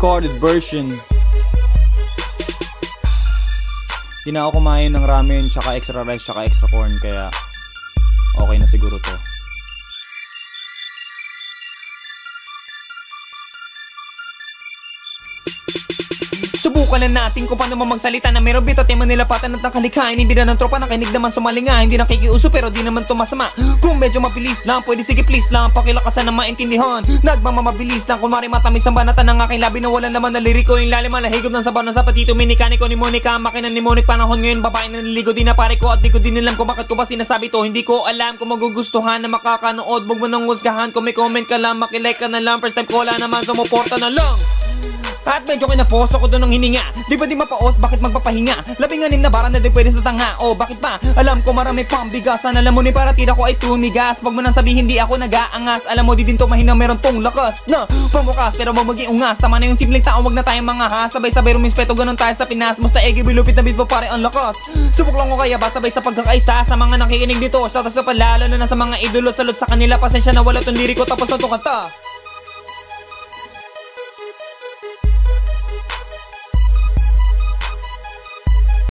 recorded version. Di na ako kumain ng ramen, tsaka extra rice, tsaka extra corn, kaya okay na siguro to. Subukan na natin kung paano magsalita na meron bita tema nilapatan at nakalikhain. Hindi na ng tropa nakinig naman sumalinga. Hindi nakikiuso pero di naman tumasama. Kung medyo mabilis lang, pwede sige please lang, pakilakasan na maintindihan. Nagmamabilis lang, kunwari matamis ang banatan ng aking labi na wala naman na liriko. Yung lalim malahigop ng sabaw ng sapatito, minikaniko ni Monica. Makina ni Monic panahon ngayon, babae na naliligo. Di na pare ko at di ko din alam kung bakit ko ba sinasabi to. Hindi ko alam kung magugustuhan na makakanood. Huwag mo nang husgahan, kung may comment ka lang, makilike ka na lang. First time ko wala naman, sumuporta na lang. At medyo kinapos ako doon ng hininga. Di ba di mapaos, bakit magpapahinga? Labing-anim na bara na di pwede sa tanga. O bakit ba? Alam ko marami pang bigasan. Alam mo ni para tira ko ay tumigas. Wag mo nang sabihin di ako nag-aangas. Alam mo di din to mahina meron tong lakas na pamukas pero mo maging ungas. Tama na yung simpleng tao, wag na tayong mga ha. Sabay-sabay rumispeto ganun tayo sa Pinas. Musta egi bilupit na bitbo pare ang lakas. Subok lang ko kaya ba sabay sa pagkakaisa. Sa mga nakikinig dito, shout out sa palalo na sa mga idolo. Salud sa kanila, pasensya na wala tong liriko tapos na tong kanta.